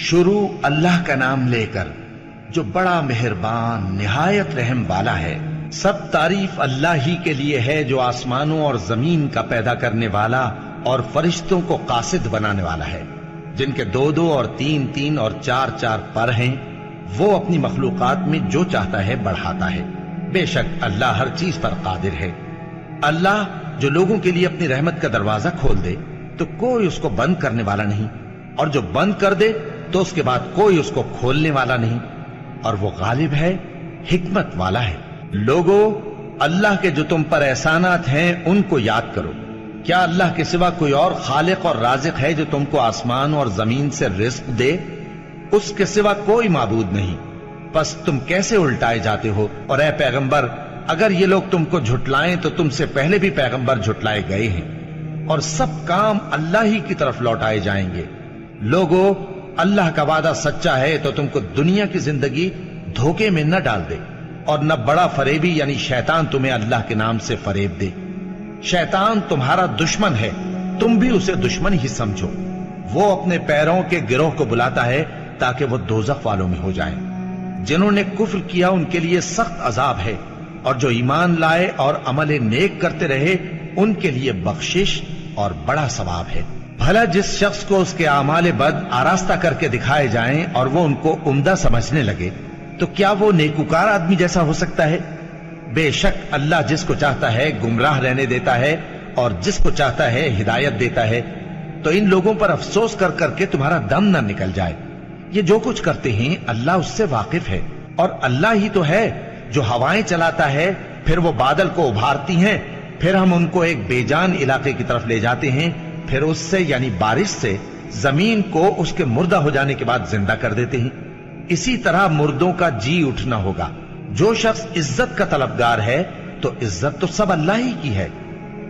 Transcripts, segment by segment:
شروع اللہ کا نام لے کر جو بڑا مہربان نہایت رحم والا ہے۔ سب تعریف اللہ ہی کے لیے ہے جو آسمانوں اور زمین کا پیدا کرنے والا اور فرشتوں کو قاصد بنانے والا ہے، جن کے 2 اور 3 اور 4 پر ہیں۔ وہ اپنی مخلوقات میں جو چاہتا ہے بڑھاتا ہے۔ بے شک اللہ ہر چیز پر قادر ہے۔ اللہ جو لوگوں کے لیے اپنی رحمت کا دروازہ کھول دے تو کوئی اس کو بند کرنے والا نہیں، اور جو بند کر دے تو اس کے بعد کوئی اس کو کھولنے والا نہیں، اور وہ غالب ہے، حکمت والا ہے۔ لوگو، اللہ کے جو تم پر احسانات ہیں ان کو یاد کرو۔ کیا اللہ کے سوا کوئی اور خالق اور رازق ہے جو تم کو آسمان اور زمین سے رزق دے؟ اس کے سوا کوئی معبود نہیں۔ پس تم کیسے الٹائے جاتے ہو؟ اور اے پیغمبر، اگر یہ لوگ تم کو جھٹلائیں تو تم سے پہلے بھی پیغمبر جھٹلائے گئے ہیں، اور سب کام اللہ ہی کی طرف لوٹائے جائیں گے۔ لوگو، اللہ کا وعدہ سچا ہے تو تم کو دنیا کی زندگی دھوکے میں نہ ڈال دے، اور نہ بڑا فریبی یعنی شیطان تمہیں اللہ کے نام سے فریب دے۔ شیطان تمہارا دشمن ہے، تم بھی اسے دشمن ہی سمجھو۔ وہ اپنے پیروں کے گروہ کو بلاتا ہے تاکہ وہ دوزخ والوں میں ہو جائیں۔ جنہوں نے کفر کیا ان کے لیے سخت عذاب ہے، اور جو ایمان لائے اور عمل نیک کرتے رہے ان کے لیے بخشش اور بڑا ثواب ہے۔ بھلا جس شخص کو اس کے اعمال بد آراستہ کر کے دکھائے جائیں اور وہ ان کو عمدہ سمجھنے لگے تو کیا وہ نیکوکار آدمی جیسا ہو سکتا ہے؟ بے شک اللہ جس کو چاہتا ہے گمراہ رہنے دیتا ہے اور جس کو چاہتا ہے ہدایت دیتا ہے۔ تو ان لوگوں پر افسوس کر کر کے تمہارا دم نہ نکل جائے۔ یہ جو کچھ کرتے ہیں اللہ اس سے واقف ہے، اور اللہ ہی تو ہے جو ہوائیں چلاتا ہے، پھر وہ بادل کو ابھارتی ہیں، پھر ہم ان کو ایک بے جان علاقے کی طرف لے جاتے ہیں، پھر اس سے یعنی بارش سے زمین کو اس کے مردہ ہو جانے کے بعد زندہ کر دیتے ہیں۔ اسی طرح مردوں کا جی اٹھنا ہوگا۔ جو شخص عزت کا طلبگار ہے تو عزت تو سب اللہ ہی کی ہے،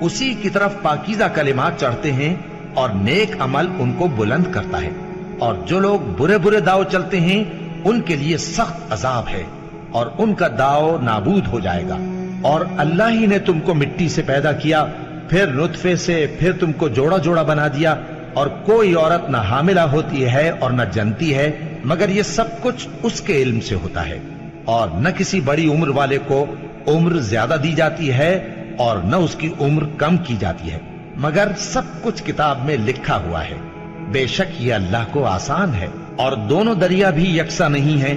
اسی کی طرف پاکیزہ کلمات چڑھتے ہیں اور نیک عمل ان کو بلند کرتا ہے۔ اور جو لوگ برے برے داؤ چلتے ہیں ان کے لیے سخت عذاب ہے، اور ان کا داؤ نابود ہو جائے گا۔ اور اللہ ہی نے تم کو مٹی سے پیدا کیا، پھر نطفے سے، پھر تم کو جوڑا جوڑا بنا دیا، اور کوئی عورت نہ حاملہ ہوتی ہے اور نہ جنتی ہے، مگر یہ سب کچھ اس کے علم سے ہوتا ہے۔ اور نہ کسی بڑی عمر والے کو عمر زیادہ دی جاتی ہے اور نہ اس کی عمر کم کی جاتی ہے، مگر سب کچھ کتاب میں لکھا ہوا ہے۔ بے شک یہ اللہ کو آسان ہے۔ اور دونوں دریا بھی یکساں نہیں ہیں،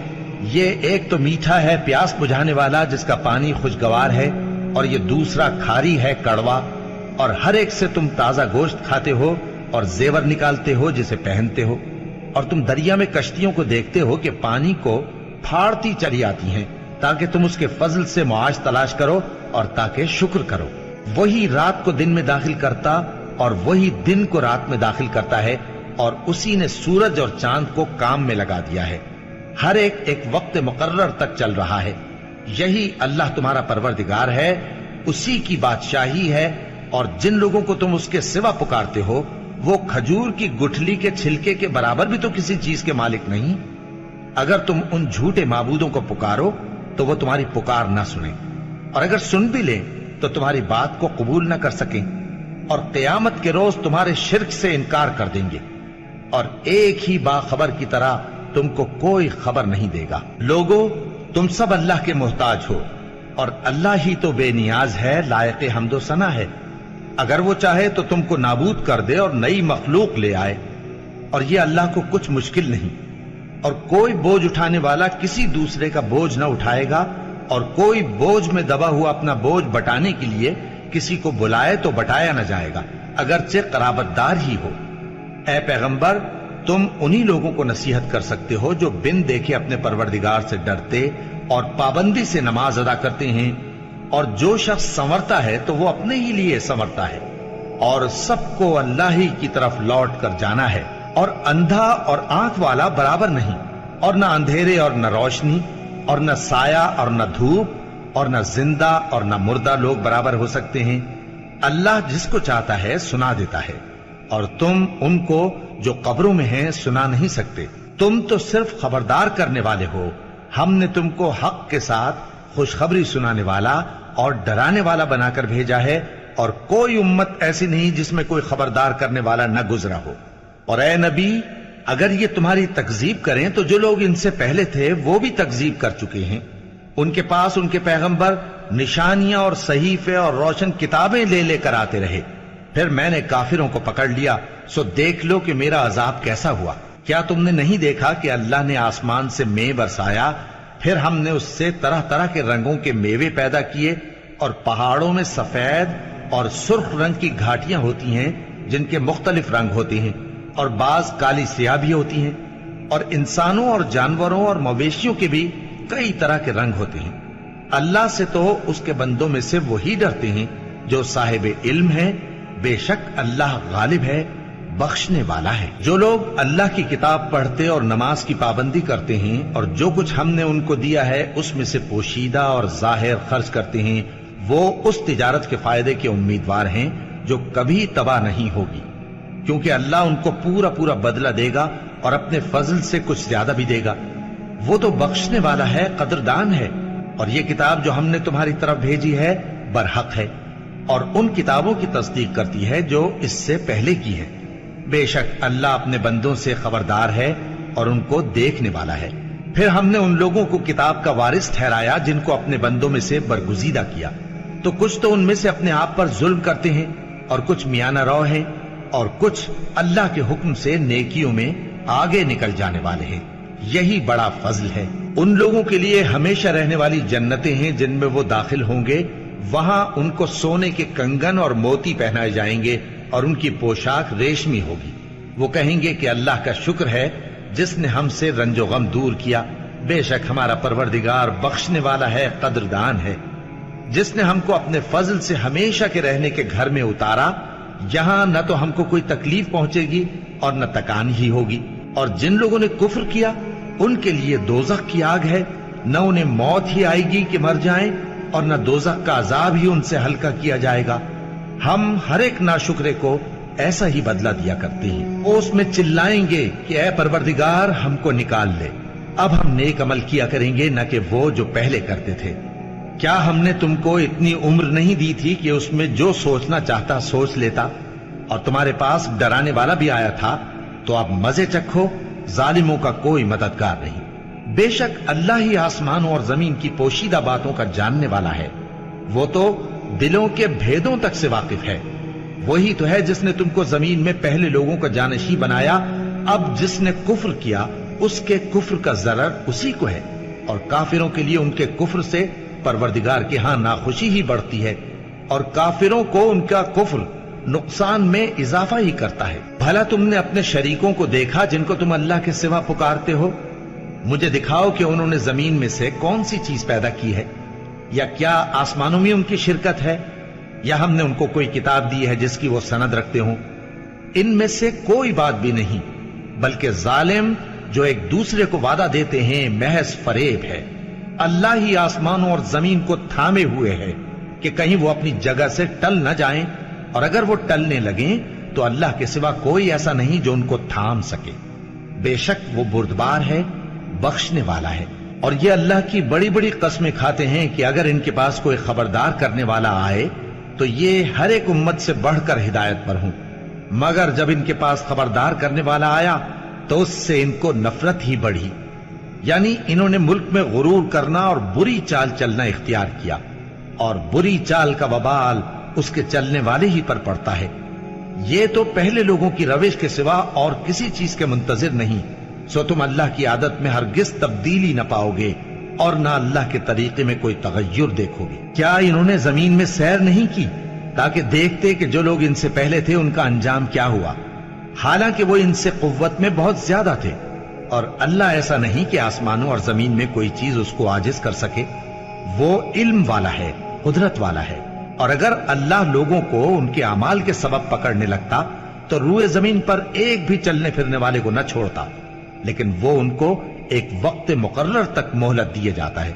یہ ایک تو میٹھا ہے پیاس بجھانے والا جس کا پانی خوشگوار ہے، اور یہ دوسرا کھاری ہے کڑوا۔ اور ہر ایک سے تم تازہ گوشت کھاتے ہو اور زیور نکالتے ہو جسے پہنتے ہو۔ اور تم دریا میں کشتیوں کو دیکھتے ہو کہ پانی کو پھاڑتی چلی آتی ہیں، تاکہ تم اس کے فضل سے معاش تلاش کرو اور تاکہ شکر کرو۔ وہی رات کو دن میں داخل کرتا اور وہی دن کو رات میں داخل کرتا ہے، اور اسی نے سورج اور چاند کو کام میں لگا دیا ہے۔ ہر ایک ایک وقت مقرر تک چل رہا ہے۔ یہی اللہ تمہارا پروردگار ہے، اسی کی بادشاہی ہے۔ اور جن لوگوں کو تم اس کے سوا پکارتے ہو وہ کھجور کی گٹھلی کے چھلکے کے برابر بھی تو کسی چیز کے مالک نہیں۔ اگر تم ان جھوٹے معبودوں کو پکارو تو وہ تمہاری پکار نہ سنیں، اور اگر سن بھی لیں تو تمہاری بات کو قبول نہ کر سکیں، اور قیامت کے روز تمہارے شرک سے انکار کر دیں گے، اور ایک ہی باخبر کی طرح تم کو کوئی خبر نہیں دے گا۔ لوگو، تم سب اللہ کے محتاج ہو، اور اللہ ہی تو بے نیاز ہے، لائق حمد و ثنا ہے۔ اگر وہ چاہے تو تم کو نابود کر دے اور نئی مخلوق لے آئے، اور یہ اللہ کو کچھ مشکل نہیں۔ اور کوئی بوجھ اٹھانے والا کسی دوسرے کا بوجھ نہ اٹھائے گا، اور کوئی بوجھ میں دبا ہوا اپنا بوجھ بٹانے کے لیے کسی کو بلائے تو بٹایا نہ جائے گا، اگرچہ قرابت دار ہی ہو۔ اے پیغمبر، تم انہی لوگوں کو نصیحت کر سکتے ہو جو بن دیکھے اپنے پروردگار سے ڈرتے اور پابندی سے نماز ادا کرتے ہیں، اور جو شخص سنورتا ہے تو وہ اپنے ہی لیے سنورتا ہے، اور سب کو اللہ ہی کی طرف لوٹ کر جانا ہے۔ اور اندھا اور آنکھ والا برابر نہیں، اور نہ اندھیرے اور نہ روشنی، اور نہ سایہ اور نہ دھوپ، اور نہ زندہ اور نہ مردہ لوگ برابر ہو سکتے ہیں۔ اللہ جس کو چاہتا ہے سنا دیتا ہے، اور تم ان کو جو قبروں میں ہیں سنا نہیں سکتے۔ تم تو صرف خبردار کرنے والے ہو، ہم نے تم کو حق کے ساتھ خوشخبری سنانے والا اور ڈرانے والا بنا کر بھیجا ہے، اور کوئی امت ایسی نہیں جس میں کوئی خبردار کرنے والا نہ گزرا ہو۔ اور اے نبی، اگر یہ تمہاری تکذیب کریں تو جو لوگ ان سے پہلے تھے وہ بھی تکذیب کر چکے ہیں. ان کے پاس ان کے پیغمبر نشانیاں اور صحیفے اور روشن کتابیں لے لے کر آتے رہے. پھر میں نے کافروں کو پکڑ لیا، سو دیکھ لو کہ میرا عذاب کیسا ہوا. کیا تم نے نہیں دیکھا کہ اللہ نے آسمان سے مے برسایا، پھر ہم نے اس سے طرح طرح کے رنگوں کے میوے پیدا کیے، اور پہاڑوں میں سفید اور سرخ رنگ کی گھاٹیاں ہوتی ہیں جن کے مختلف رنگ ہوتے ہیں، اور بعض کالی سیاہ بھی ہوتی ہیں، اور انسانوں اور جانوروں اور مویشیوں کے بھی کئی طرح کے رنگ ہوتے ہیں. اللہ سے تو اس کے بندوں میں سے وہی ڈرتے ہیں جو صاحب علم ہے. بے شک اللہ غالب ہے، بخشنے والا ہے. جو لوگ اللہ کی کتاب پڑھتے اور نماز کی پابندی کرتے ہیں اور جو کچھ ہم نے ان کو دیا ہے اس میں سے پوشیدہ اور ظاہر خرچ کرتے ہیں، وہ اس تجارت کے فائدے کے امیدوار ہیں جو کبھی تباہ نہیں ہوگی، کیونکہ اللہ ان کو پورا پورا بدلہ دے گا اور اپنے فضل سے کچھ زیادہ بھی دے گا. وہ تو بخشنے والا ہے، قدردان ہے. اور یہ کتاب جو ہم نے تمہاری طرف بھیجی ہے برحق ہے، اور ان کتابوں کی تصدیق کرتی ہے جو اس سے پہلے کی ہے. بے شک اللہ اپنے بندوں سے خبردار ہے اور ان کو دیکھنے والا ہے. پھر ہم نے ان لوگوں کو کتاب کا وارث ٹھہرایا جن کو اپنے بندوں میں سے برگزیدہ کیا، تو کچھ تو ان میں سے اپنے آپ پر ظلم کرتے ہیں اور کچھ میانہ رو ہیں، اور کچھ اللہ کے حکم سے نیکیوں میں آگے نکل جانے والے ہیں. یہی بڑا فضل ہے. ان لوگوں کے لیے ہمیشہ رہنے والی جنتیں ہیں جن میں وہ داخل ہوں گے. وہاں ان کو سونے کے کنگن اور موتی پہنائے جائیں گے اور ان کی پوشاک ریشمی ہوگی. وہ کہیں گے کہ اللہ کا شکر ہے جس نے ہم سے رنج و غم دور کیا. بے شک ہمارا پروردگار بخشنے والا ہے، قدردان ہے. جس نے ہم کو اپنے فضل سے ہمیشہ کے رہنے کے گھر میں اتارا، یہاں نہ تو ہم کو کوئی تکلیف پہنچے گی اور نہ تکان ہی ہوگی. اور جن لوگوں نے کفر کیا ان کے لیے دوزخ کی آگ ہے، نہ انہیں موت ہی آئے گی کہ مر جائیں، اور نہ دوزخ کا عذاب ہی ان سے ہلکا کیا جائے گا. ہم ہر ایک ناشکرے کو ایسا ہی بدلہ دیا کرتے ہیں. وہ اس میں چلائیں گے کہ اے پروردگار ہم کو نکال لے، اب ہم نیک عمل کیا کریں گے نہ کہ وہ جو پہلے کرتے تھے. کیا ہم نے تم کو اتنی عمر نہیں دی تھی کہ اس میں جو سوچنا چاہتا سوچ لیتا، اور تمہارے پاس ڈرانے والا بھی آیا تھا؟ تو اب مزے چکھو، ظالموں کا کوئی مددگار نہیں. بے شک اللہ ہی آسمانوں اور زمین کی پوشیدہ باتوں کا جاننے والا ہے. وہ تو دلوں کے بھیدوں تک سے واقف ہے. وہی تو ہے جس نے تم کو زمین میں پہلے لوگوں کا جانشین بنایا. اب جس نے کفر کیا اس کے کفر کا ضرر اسی کو ہے، اور کافروں کے لیے ان کے کفر سے پروردگار کے ہاں ناخوشی ہی بڑھتی ہے، اور کافروں کو ان کا کفر نقصان میں اضافہ ہی کرتا ہے. بھلا تم نے اپنے شریکوں کو دیکھا جن کو تم اللہ کے سوا پکارتے ہو؟ مجھے دکھاؤ کہ انہوں نے زمین میں سے کون سی چیز پیدا کی ہے، یا کیا آسمانوں میں ان کی شرکت ہے، یا ہم نے ان کو کوئی کتاب دی ہے جس کی وہ سند رکھتے ہوں؟ ان میں سے کوئی بات بھی نہیں، بلکہ ظالم جو ایک دوسرے کو وعدہ دیتے ہیں محض فریب ہے. اللہ ہی آسمانوں اور زمین کو تھامے ہوئے ہے کہ کہیں وہ اپنی جگہ سے ٹل نہ جائیں، اور اگر وہ ٹلنے لگیں تو اللہ کے سوا کوئی ایسا نہیں جو ان کو تھام سکے. بے شک وہ بردبار ہے، بخشنے والا ہے. اور یہ اللہ کی بڑی بڑی قسمیں کھاتے ہیں کہ اگر ان کے پاس کوئی خبردار کرنے والا آئے تو یہ ہر ایک امت سے بڑھ کر ہدایت پر ہوں، مگر جب ان کے پاس خبردار کرنے والا آیا تو اس سے ان کو نفرت ہی بڑھی. یعنی انہوں نے ملک میں غرور کرنا اور بری چال چلنا اختیار کیا، اور بری چال کا وبال اس کے چلنے والے ہی پر پڑتا ہے. یہ تو پہلے لوگوں کی روش کے سوا اور کسی چیز کے منتظر نہیں، سو تم اللہ کی عادت میں ہرگز تبدیلی نہ پاؤ گے اور نہ اللہ کے طریقے میں کوئی تغیر دیکھو گے. کیا انہوں نے زمین میں سیر نہیں کی تاکہ دیکھتے کہ جو لوگ ان سے پہلے تھے ان کا انجام کیا ہوا، حالانکہ وہ ان سے قوت میں بہت زیادہ تھے. اور اللہ ایسا نہیں کہ آسمانوں اور زمین میں کوئی چیز اس کو عاجز کر سکے. وہ علم والا ہے، قدرت والا ہے. اور اگر اللہ لوگوں کو ان کے اعمال کے سبب پکڑنے لگتا تو روئے زمین پر ایک بھی چلنے پھرنے والے کو نہ چھوڑتا، لیکن وہ ان کو ایک وقت مقرر تک مہلت دیے جاتا ہے.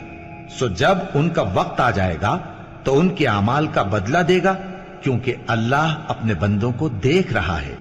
سو جب ان کا وقت آ جائے گا تو ان کے اعمال کا بدلہ دے گا، کیونکہ اللہ اپنے بندوں کو دیکھ رہا ہے.